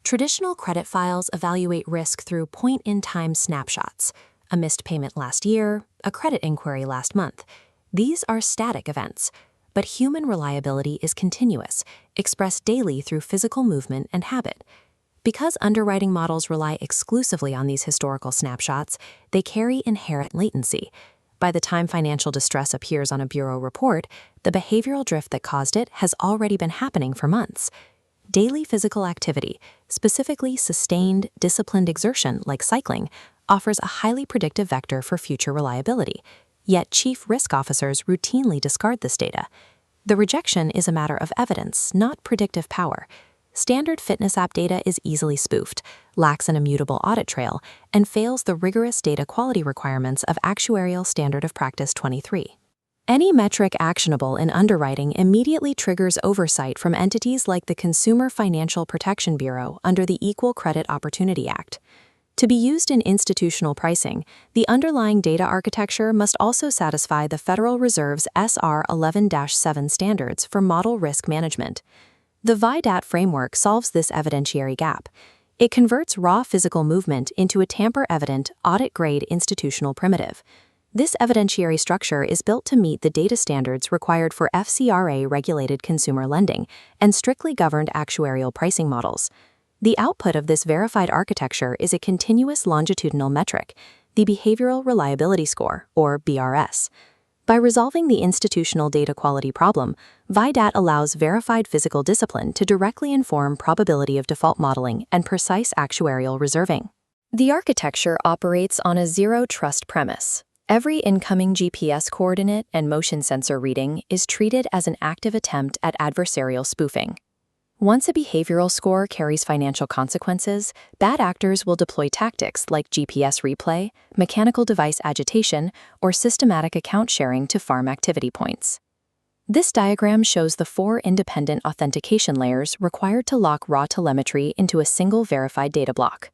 Traditional credit files evaluate risk through point-in-time snapshots, a missed payment last year, a credit inquiry last month. These are static events, but human reliability is continuous, expressed daily through physical movement and habit. Because underwriting models rely exclusively on these historical snapshots, they carry inherent latency. By the time financial distress appears on a bureau report, the behavioral drift that caused it has already been happening for months. Daily physical activity, specifically sustained, disciplined exertion like cycling, offers a highly predictive vector for future reliability. Yet chief risk officers routinely discard this data. The rejection is a matter of evidence, not predictive power. Standard fitness app data is easily spoofed, lacks an immutable audit trail, and fails the rigorous data quality requirements of Actuarial Standard of Practice 23. Any metric actionable in underwriting immediately triggers oversight from entities like the Consumer Financial Protection Bureau under the Equal Credit Opportunity Act. To be used in institutional pricing, the underlying data architecture must also satisfy the Federal Reserve's SR 11-7 standards for model risk management. The VIDAT framework solves this evidentiary gap. It converts raw physical movement into a tamper-evident, audit-grade institutional primitive. This evidentiary structure is built to meet the data standards required for FCRA-regulated consumer lending and strictly governed actuarial pricing models. The output of this verified architecture is a continuous longitudinal metric, the Behavioral Reliability Score, or BRS. By resolving the institutional data quality problem, VIDAT allows verified physical discipline to directly inform probability of default modeling and precise actuarial reserving. The architecture operates on a zero-trust premise. Every incoming GPS coordinate and motion sensor reading is treated as an active attempt at adversarial spoofing. Once a behavioral score carries financial consequences, bad actors will deploy tactics like GPS replay, mechanical device agitation, or systematic account sharing to farm activity points. This diagram shows the 4 independent authentication layers required to lock raw telemetry into a single verified data block.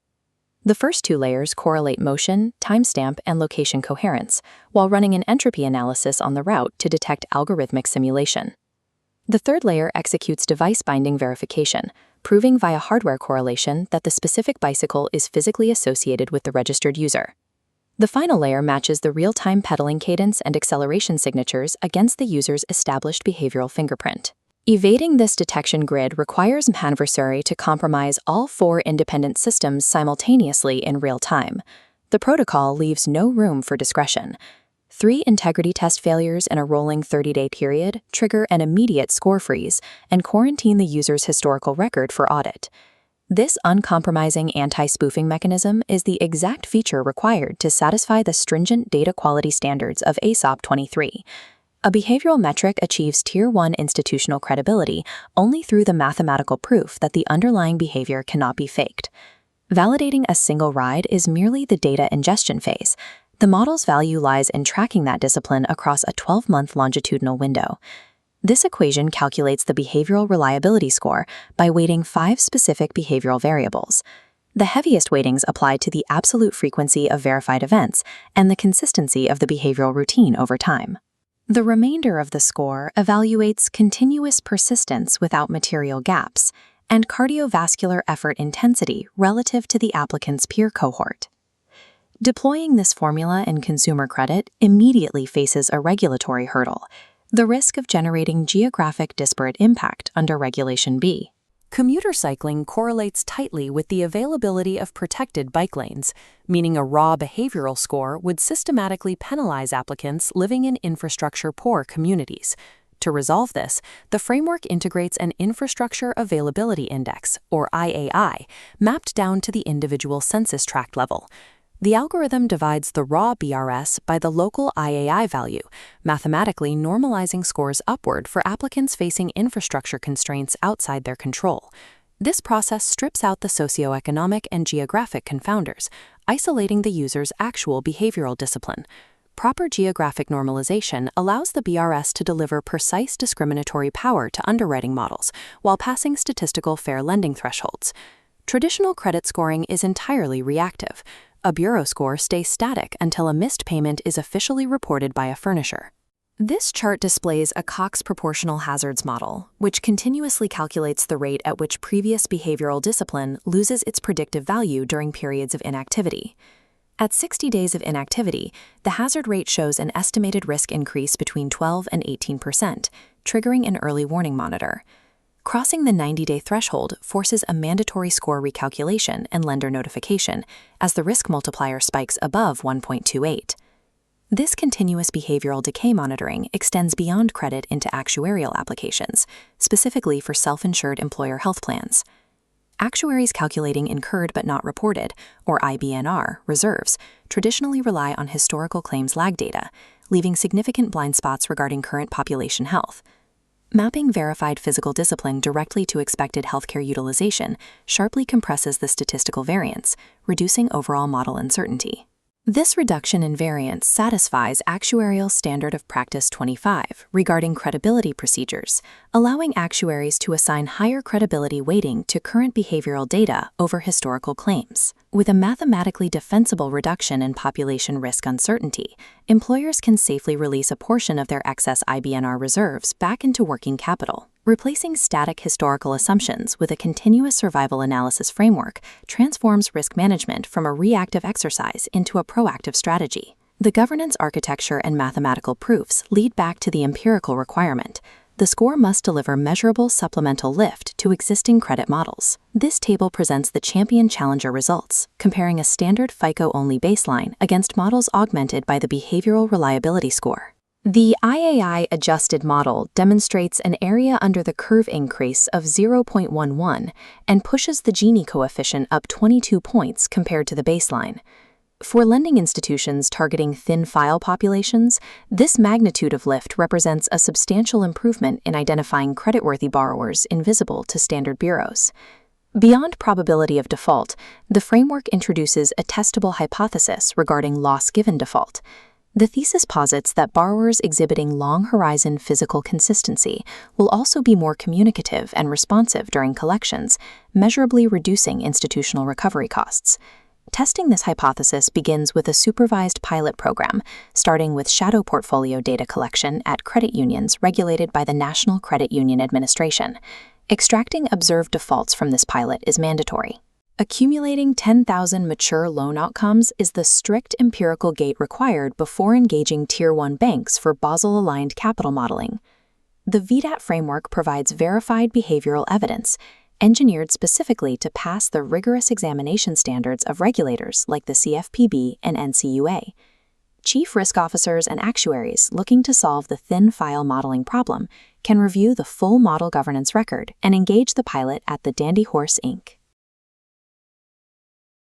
The first 2 layers correlate motion, timestamp, and location coherence, while running an entropy analysis on the route to detect algorithmic simulation. The third layer executes device-binding verification, proving via hardware correlation that the specific bicycle is physically associated with the registered user. The final layer matches the real-time pedaling cadence and acceleration signatures against the user's established behavioral fingerprint. Evading this detection grid requires an adversary to compromise all 4 independent systems simultaneously in real time. The protocol leaves no room for discretion. 3 integrity test failures in a rolling 30-day period trigger an immediate score freeze and quarantine the user's historical record for audit. This uncompromising anti-spoofing mechanism is the exact feature required to satisfy the stringent data quality standards of ASOP 23. A behavioral metric achieves Tier 1 institutional credibility only through the mathematical proof that the underlying behavior cannot be faked. Validating a single ride is merely the data ingestion phase. The model's value lies in tracking that discipline across a 12-month longitudinal window. This equation calculates the behavioral reliability score by weighting 5 specific behavioral variables. The heaviest weightings apply to the absolute frequency of verified events and the consistency of the behavioral routine over time. The remainder of the score evaluates continuous persistence without material gaps and cardiovascular effort intensity relative to the applicant's peer cohort. Deploying this formula in consumer credit immediately faces a regulatory hurdle, the risk of generating geographic disparate impact under Regulation B. Commuter cycling correlates tightly with the availability of protected bike lanes, meaning a raw behavioral score would systematically penalize applicants living in infrastructure-poor communities. To resolve this, the framework integrates an Infrastructure Availability Index, or IAI, mapped down to the individual census tract level. The algorithm divides the raw BRS by the local IAI value, mathematically normalizing scores upward for applicants facing infrastructure constraints outside their control. This process strips out the socioeconomic and geographic confounders, isolating the user's actual behavioral discipline. Proper geographic normalization allows the BRS to deliver precise discriminatory power to underwriting models while passing statistical fair lending thresholds. Traditional credit scoring is entirely reactive. A bureau score stays static until a missed payment is officially reported by a furnisher. This chart displays a Cox proportional hazards model, which continuously calculates the rate at which previous behavioral discipline loses its predictive value during periods of inactivity. At 60 days of inactivity, the hazard rate shows an estimated risk increase between 12 and 18%, triggering an early warning monitor. Crossing the 90-day threshold forces a mandatory score recalculation and lender notification as the risk multiplier spikes above 1.28. This continuous behavioral decay monitoring extends beyond credit into actuarial applications, specifically for self-insured employer health plans. Actuaries calculating incurred but not reported, or IBNR, reserves traditionally rely on historical claims lag data, leaving significant blind spots regarding current population health. Mapping verified physical discipline directly to expected healthcare utilization sharply compresses the statistical variance, reducing overall model uncertainty. This reduction in variance satisfies Actuarial Standard of Practice 25 regarding credibility procedures, allowing actuaries to assign higher credibility weighting to current behavioral data over historical claims. With a mathematically defensible reduction in population risk uncertainty, employers can safely release a portion of their excess IBNR reserves back into working capital. Replacing static historical assumptions with a continuous survival analysis framework transforms risk management from a reactive exercise into a proactive strategy. The governance architecture and mathematical proofs lead back to the empirical requirement. The score must deliver measurable supplemental lift to existing credit models. This table presents the champion-challenger results, comparing a standard FICO-only baseline against models augmented by the behavioral reliability score. The IAI adjusted model demonstrates an area under the curve increase of 0.11 and pushes the Gini coefficient up 22 points compared to the baseline. For lending institutions targeting thin file populations, this magnitude of lift represents a substantial improvement in identifying creditworthy borrowers invisible to standard bureaus. Beyond probability of default, the framework introduces a testable hypothesis regarding loss given default. The thesis posits that borrowers exhibiting long-horizon physical consistency will also be more communicative and responsive during collections, measurably reducing institutional recovery costs. Testing this hypothesis begins with a supervised pilot program, starting with shadow portfolio data collection at credit unions regulated by the National Credit Union Administration. Extracting observed defaults from this pilot is mandatory. Accumulating 10,000 mature loan outcomes is the strict empirical gate required before engaging Tier 1 banks for Basel-aligned capital modeling. The VIDAT framework provides verified behavioral evidence, engineered specifically to pass the rigorous examination standards of regulators like the CFPB and NCUA. Chief risk officers and actuaries looking to solve the thin file modeling problem can review the full model governance record and engage the pilot at the Dandy Horse Inc.